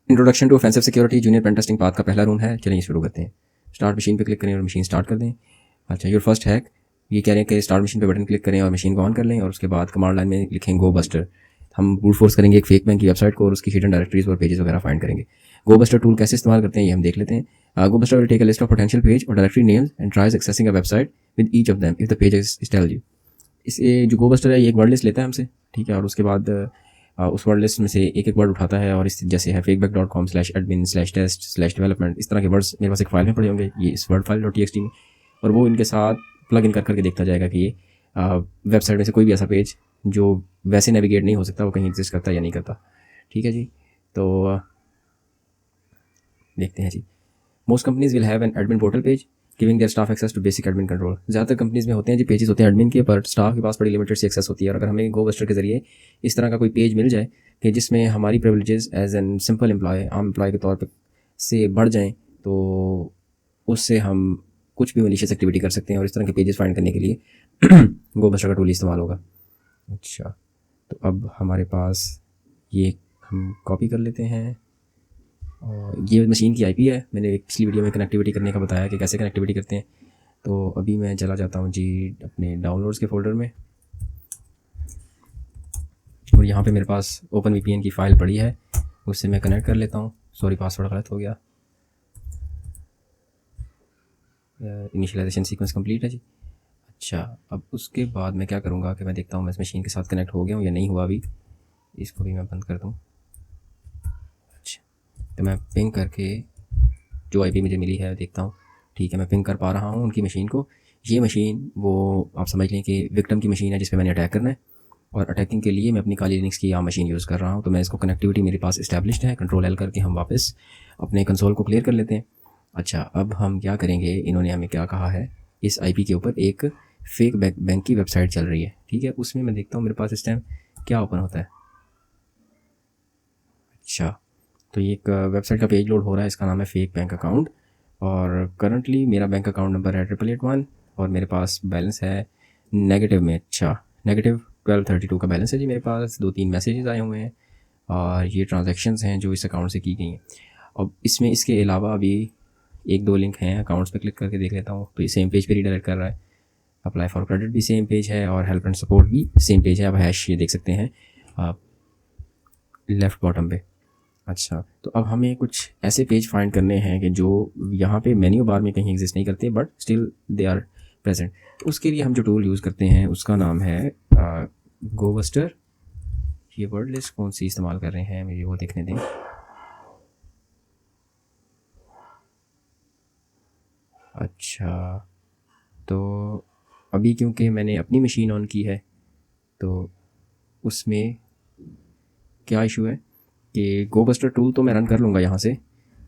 Introduction to offensive security junior pen testing path का पहला room है। चलिए शुरू करते हैं। स्टार्ट मशीन पे क्लिक करें और मशीन स्टार्ट कर दें। अच्छा, योर फर्स्ट हैक, ये कह रहे हैं कि स्टार्ट मशीन पे बटन क्लिक करें और मशीन को ऑन कर लें और उसके बाद कमांड लाइन में लिखें गो बस्टर। हम ब्रूट फोर्स करेंगे एक फेक बैंक की वेबसाइट को और उसकी हिडन डायरेक्टरीज और पेजेस वगैरह फाइंड करेंगे। गो बस्टर टूल कैसे इस्तेमाल करते हैं ये हम देख लेते हैं। Gobuster will take a list of potential page और directory names and tries accessing a website with each of them if the page is tell you. इसे जो गो बस्टर है ये एक वर्ड लिस्ट लेता है हमसे, ठीक है, और उसके बाद उस वर्ड लिस्ट में से एक एक वर्ड उठाता है और इस जैसे है fakebug.com/admin/test/development, इस तरह के वर्ड्स मेरे पास एक फाइल में पड़े होंगे ये इस वर्ड फाइल .txt में, और वो इनके साथ प्लग इन कर करके देखता जाएगा कि ये वेबसाइट में से कोई भी ऐसा पेज जो वैसे नेविगेट नहीं हो सकता वो कहीं एग्जिस्ट करता है या नहीं करता। ठीक है जी, तो देखते हैं जी। Most companies will have an admin portal page giving their staff access to basic admin control. ज़्यादातर कंपनीज में होते हैं जी पेजेस होते हैं एडमिन के, पर स्टाफ के पास बड़ी लिमिटेड सी एक्सेस होती है। और अगर हमें गो बस्टर के जरिए इस तरह का कोई पेज मिल जाए कि जिसमें हमारी privileges as an simple employee, आम एम्प्लॉय के तौर पर से बढ़ जाएँ, तो उससे हम कुछ भी मलिशियस एक्टिविटी कर सकते हैं और इस तरह के पेजेस फाइंड करने के लिए गो बस्टर का टूल इस्तेमाल होगा। अच्छा, तो अब हमारे पास ये हम कॉपी कर लेते हैं और ये मशीन की आईपी है। मैंने पिछली वीडियो में कनेक्टिविटी करने का बताया कि कैसे कनेक्टिविटी करते हैं। तो अभी मैं चला जाता हूँ जी अपने डाउनलोड्स के फोल्डर में और यहाँ पे मेरे पास ओपन वीपीएन की फ़ाइल पड़ी है, उससे मैं कनेक्ट कर लेता हूँ। सॉरी, पासवर्ड गलत हो गया। इनिशियलाइजेशन सीक्वेंस कंप्लीट है जी। अच्छा, अब उसके बाद मैं क्या करूँगा कि मैं देखता हूँ मैं इस मशीन के साथ कनेक्ट हो गया हूँ या नहीं हुआ अभी। इसको भी मैं बंद कर दूँ। अच्छा, तो मैं पिंग करके जो आईपी मुझे मिली है देखता हूँ। ठीक है, मैं पिंग कर पा रहा हूँ उनकी मशीन को। ये मशीन वो आप समझ लें कि विक्टिम की मशीन है जिस पे मैंने अटैक करना है, और अटैकिंग के लिए मैं अपनी काली लिनक्स की आम मशीन यूज़ कर रहा हूँ। तो मैं इसको कनेक्टिविटी मेरे पास इस्टेब्लिश्ड है, कंट्रोल एल करके हम वापस अपने कंसोल को क्लियर कर लेते हैं। अच्छा, अब हम क्या करेंगे, इन्होंने हमें क्या कहा है, इस आईपी के ऊपर एक फेक बैंक की वेबसाइट चल रही है। ठीक है, उसमें मैं देखता हूँ मेरे पास इस टाइम क्या ओपन होता है। अच्छा, तो ये एक वेबसाइट का पेज लोड हो रहा है, इसका नाम है फेक बैंक अकाउंट, और करंटली मेरा बैंक अकाउंट नंबर है 8881 और मेरे पास बैलेंस है नेगेटिव में। अच्छा, नेगेटिव 1232 का बैलेंस है जी मेरे पास। 2-3 मैसेजेस आए हुए हैं और ये ट्रांजैक्शंस हैं जो इस अकाउंट से की गई हैं। अब इसमें इसके अलावा अभी 1-2 लिंक हैं, अकाउंट्स पे क्लिक करके देख लेता हूँ। तो ये सेम पेज पे रीडायरेक्ट कर रहा है। अप्लाई फॉर क्रेडिट भी सेम पेज है और हेल्प एंड सपोर्ट भी सेम पेज है। अब हैश ये देख सकते हैं आप लेफ़्ट बॉटम पे। अच्छा, तो अब हमें कुछ ऐसे पेज फाइंड करने हैं कि जो यहाँ पे मेन्यू बार में कहीं एग्जिस्ट नहीं करते but still they are present. तो उसके लिए हम जो टूल यूज़ करते हैं उसका नाम है गो बस्टर। ये वर्ड लिस्ट कौन सी इस्तेमाल कर रहे हैं मुझे वो देखने दें। अच्छा, तो अभी क्योंकि मैंने अपनी मशीन ऑन की है तो उसमें क्या इशू है कि गो बस्टर टूल तो मैं रन कर लूँगा यहाँ से,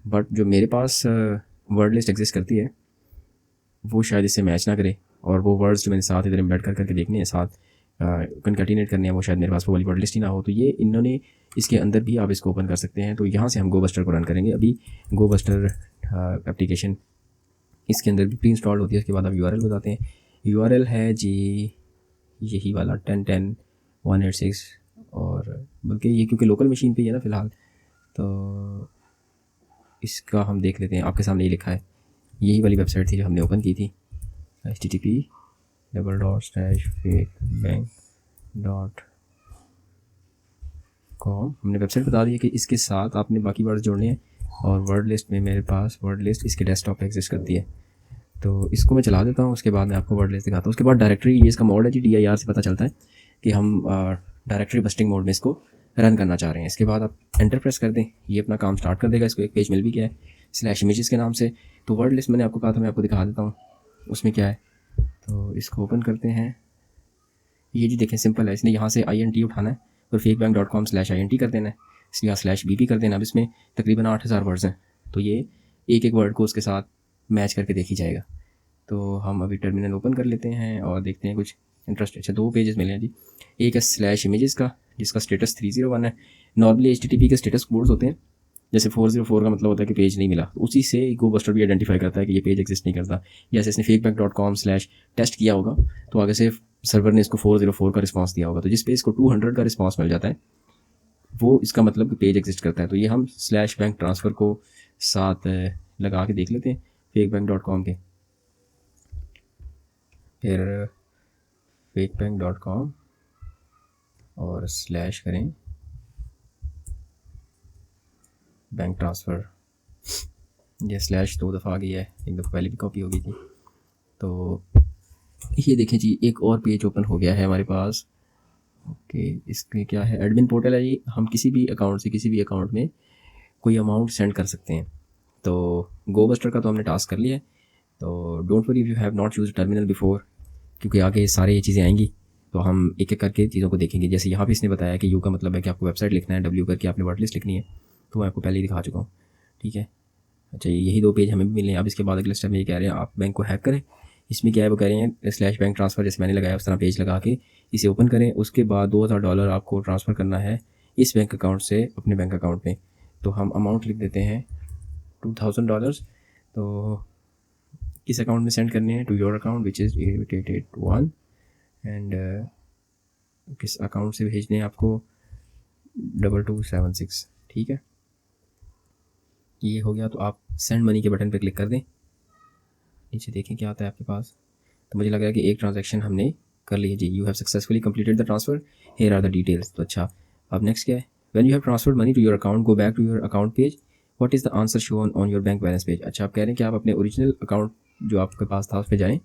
बट जो मेरे पास वर्ड लिस्ट एग्जिस्ट करती है वो शायद इससे मैच ना करे, और वो वर्ड्स जो मैंने साथ इधर एम्बेड कर करके देखने हैं, साथ कंकैटिनेट करने हैं, वो शायद मेरे पास वो वाली वर्ड लिस्ट ही ना हो। तो ये इन्होंने इसके अंदर भी आप इसको ओपन कर सकते हैं। तो यहाँ से हम गो बस्टर को रन करेंगे। अभी गो बस्टर एप्लीकेशन इसके अंदर भी प्री इंस्टॉल होती है। उसके बाद आप URL बताते हैं। URL है जी यही वाला 10.10.186, और बल्कि ये क्योंकि लोकल मशीन पे ही है ना फ़िलहाल, तो इसका हम देख लेते हैं। आपके सामने ये लिखा है, यही वाली वेबसाइट थी जो हमने ओपन की थी, http://fakebank.com। हमने वेबसाइट बता दी है कि इसके साथ आपने बाकी वर्ड जोड़ने हैं, और वर्ड लिस्ट में मेरे पास वर्ड लिस्ट इसके डेस्कटॉप पे एग्जिस्ट करती है। तो इसको मैं चला देता हूँ, उसके बाद मैं आपको वर्ड लिस्ट दिखाता हूँ। उसके बाद डायरेक्टरी, ये इसका मोड है जी, DIR से पता चलता है कि हम डायरेक्टरी बस्टिंग मोड में इसको रन करना चाह रहे हैं। इसके बाद आप एंटर प्रेस कर दें, ये अपना काम स्टार्ट कर देगा। इसको एक पेज मिल भी गया है /images के नाम से। तो वर्ड लिस्ट मैंने आपको कहा था मैं आपको दिखा देता हूँ उसमें क्या है। तो इसको ओपन करते हैं। ये जी देखें सिंपल है, इसने यहाँ से INT उठाना है और fakebang.com/INT कर देना है, इसलिए /BP कर देना। अब इसमें तकरीबन 8000 वर्ड्स हैं, तो ये एक एक वर्ड को उसके साथ मैच करके देखी जाएगा। तो हम अभी टर्मिनल ओपन कर लेते हैं और देखते हैं कुछ इंटरेस्ट। अच्छा, 2 पेजेस मिले हैं जी। एक है /images का जिसका स्टेटस 301 है। नॉर्मली HTTP के स्टेटस कोड्स होते हैं, जैसे 404 का मतलब होता है कि पेज नहीं मिला, तो उसी से गो बस्टर भी आइडेंटिफाई करता है कि ये पेज एग्जिस्ट नहीं करता। जैसे इसने fakebang.com/टेस्ट किया होगा तो आगे से सर्वर ने इसको 404 का रिस्पांस दिया होगा। तो जिस पे इसको 200 का रिस्पांस मिल जाता है वो इसका मतलब पेज एग्जिस्ट करता है। तो ये हम स्लैश बैंक ट्रांसफ़र को साथ लगा के देख लेते हैं fakebank.com के। फिर fakebank.com और स्लैश करें बैंक ट्रांसफ़र। ये स्लैश 2 दफ़ा आ गई है, एक दफ़ा पहले भी कॉपी हो गई थी। तो ये देखें जी, एक और पेज ओपन हो गया है हमारे पास। ओके, इसमें क्या है, एडमिन पोर्टल है जी। हम किसी भी अकाउंट से किसी भी अकाउंट में कोई अमाउंट सेंड कर सकते हैं। तो गोबस्टर का तो हमने टास्क कर लिया है। तो don't worry if you have not use terminal before, क्योंकि आगे सारे ये चीज़ें आएंगी तो हम एक एक करके चीज़ों को देखेंगे। जैसे यहाँ पे इसने बताया कि यू का मतलब है कि आपको वेबसाइट लिखना है, डब्ल्यू करके आपने वर्ड लिस्ट लिखनी है, तो मैं आपको पहले ही दिखा चुका हूँ। ठीक है, अच्छा यही 2 पेज हमें भी मिले हैं। अब इसके बाद अगले स्टेप में ये कह रहे हैं आप बैंक को हैक करें। इसमें क्या है, वो कह रहे हैं स्लैश बैंक ट्रांसफ़र, जैसे मैंने लगाया उस तरह पेज लगा के इसे ओपन करें। उसके बाद $2000 आपको ट्रांसफ़र करना है इस बैंक अकाउंट से अपने बैंक अकाउंट में। तो हम अमाउंट लिख देते हैं $2000। तो किस अकाउंट में सेंड करने हैं, to your account which is 8881 and किस अकाउंट से भेजने हैं आपको 2276। ठीक है, ये हो गया। तो आप सेंड मनी के बटन पर क्लिक कर दें। नीचे देखें क्या आता है आपके पास। तो मुझे लग रहा है कि एक ट्रांजैक्शन हमने कर ली है जी। You have successfully completed the transfer, here are the details. तो अच्छा, अब नेक्स्ट क्या है, when you have transferred money to your account go back to your account page, what is the answer shown on your bank balance page. अच्छा, आप कह रहे हैं कि आप अपने ओरिजिनल अकाउंट जो आपके पास था उस पर जाएँ,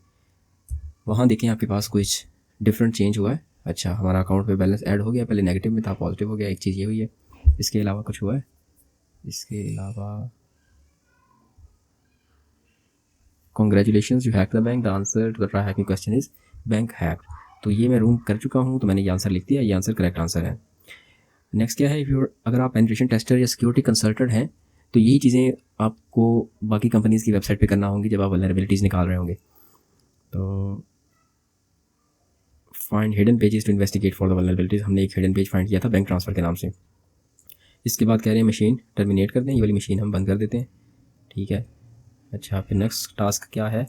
वहाँ देखें आपके पास कुछ डिफरेंट चेंज हुआ है। अच्छा, हमारा अकाउंट पे बैलेंस ऐड हो गया, पहले नेगेटिव में था पॉजिटिव हो गया, एक चीज़ ये हुई है। इसके अलावा कुछ हुआ है, इसके अलावा Congratulations, you hacked the bank. The answer to the try hacking question is bank hacked. तो ये मैं रूम कर चुका हूँ, तो मैंने ये आंसर लिख दिया, ये आंसर करेक्ट आंसर है। नेक्स्ट क्या है, अगर आप पेनिट्रेशन टेस्टर या सिक्योरिटी कंसल्टेंट हैं तो यही चीज़ें आपको बाकी कंपनीज़ की वेबसाइट पे करना होंगी जब आप वल्नरेबिलिटीज़ निकाल रहे होंगे। तो find hidden pages to investigate for the vulnerabilities, हमने एक हिडन पेज फाइंड किया था बैंक ट्रांसफ़र के नाम से। इसके बाद कह रहे हैं मशीन टर्मिनेट कर दें, ये वाली मशीन हम बंद कर देते हैं। ठीक है, अच्छा फिर नेक्स्ट टास्क क्या है,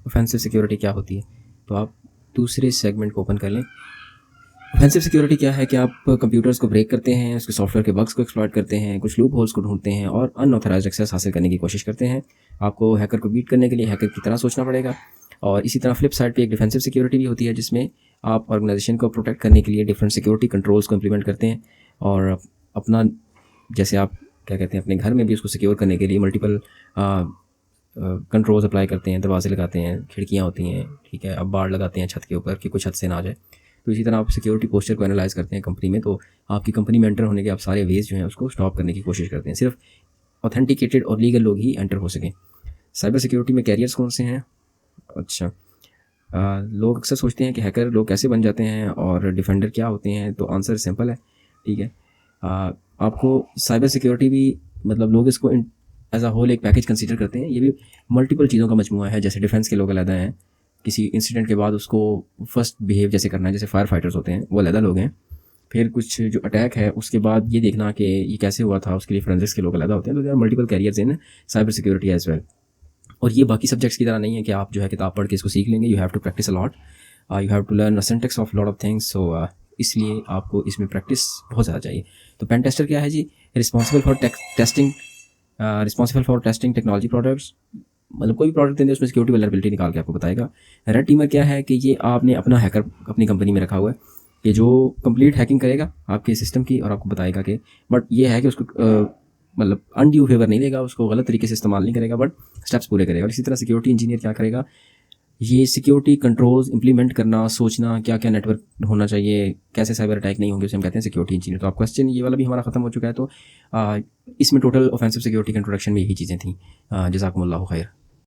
ऑफेंसिव सिक्योरिटी क्या होती है। तो आप दूसरे सेगमेंट को ओपन कर लें। ऑफेंसिव सिक्योरिटी क्या है कि आप कंप्यूटर्स को ब्रेक करते हैं, उसके सॉफ्टवेयर के बग्स को एक्सप्लॉइट करते हैं, कुछ लूप होल्स को ढूंढते हैं और अनऑथराइज्ड एक्सेस हासिल करने की कोशिश करते हैं। आपको हैकर को बीट करने के लिए हैकर की तरह सोचना पड़ेगा। और इसी तरह फ्लिप साइड पे एक डिफेंसिव सिक्योरिटी भी होती है, जिसमें आप ऑर्गेनाइजेशन को प्रोटेक्ट करने के लिए डिफरेंट सिक्योरिटी कंट्रोल्स को इम्प्लीमेंट करते हैं और अपना, जैसे आप क्या कहते हैं, अपने घर में भी उसको सिक्योर करने के लिए मल्टीपल कंट्रोल्स अप्लाई करते हैं, दरवाजे लगाते हैं, खिड़कियाँ होती हैं। ठीक है, अब बाड़ लगाते हैं छत के ऊपर कि कोई छत से ना आ जाए। तो इसी तरह आप सिक्योरिटी पोस्चर को एनालाइज करते हैं कंपनी में, तो आपकी कंपनी में एंटर होने के आप सारे वेज जो हैं उसको स्टॉप करने की कोशिश करते हैं। सिर्फ ऑथेंटिकेटेड और लीगल लोग ही एंटर हो सकें। साइबर सिक्योरिटी में कैरियर्स कौन से हैं, अच्छा लोग अक्सर सोचते हैं कि हैकर लोग कैसे बन जाते हैं और डिफेंडर क्या होते हैं, तो आंसर सिंपल है। ठीक है, आपको साइबर सिक्योरिटी भी मतलब लोग इसको एज अ होल एक पैकेज कंसीडर करते हैं। ये भी मल्टीपल चीज़ों का मजमूआ है। जैसे डिफेंस के लोग अलग हैं, किसी इंसिडेंट के बाद उसको फर्स्ट बिहेव जैसे करना है, जैसे फायर फाइटर्स होते हैं वो अलग लोग हैं। फिर कुछ जो अटैक है उसके बाद ये देखना कि ये कैसे हुआ था, उसके लिए फोरेंसिक्स के लोग अलग होते हैं। तो there are multiple careers in cyber security as well. और ये बाकी सब्जेक्ट्स की तरह नहीं है कि आप जो है किताब पढ़ के इसको सीख लेंगे। You have to practise a lot, you have to learn a syntax of lot of things. So इसलिए आपको इसमें प्रैक्टिस बहुत ज़्यादा चाहिए। तो पेन टेस्टर क्या है जी, responsible for testing technology products, मतलब कोई भी प्रोडक्ट देंगे उसमें सिक्योरिटी वल्नरेबिलिटी निकाल के आपको बताएगा। रेड टीमर क्या है कि ये आपने अपना हैकर अपनी कंपनी में रखा हुआ है कि जो कंप्लीट हैकिंग करेगा आपके सिस्टम की और आपको बताएगा कि, बट ये है कि उसको मतलब अनड्यू फेवर नहीं देगा, उसको गलत तरीके से इस्तेमाल नहीं करेगा, बट स्टेप्स पूरे करेगा। और इसी तरह सिक्योरिटी इंजीनियर क्या करेगा, ये सिक्योरिटी कंट्रोल्स इंप्लीमेंट करना, सोचना क्या क्या नेटवर्क होना चाहिए, कैसे साइबर अटैक नहीं होंगे, उसे हम कहते हैं सिक्योरिटी इंजीनियर। तो आप क्वेश्चन ये वाला भी हमारा ख़त्म हो चुका है। तो इसमें टोटल ऑफेंसिव सिक्योरिटी के इंट्रोडक्शन में यही चीज़ें थी। जज़ाकुमुल्लाहु खैर।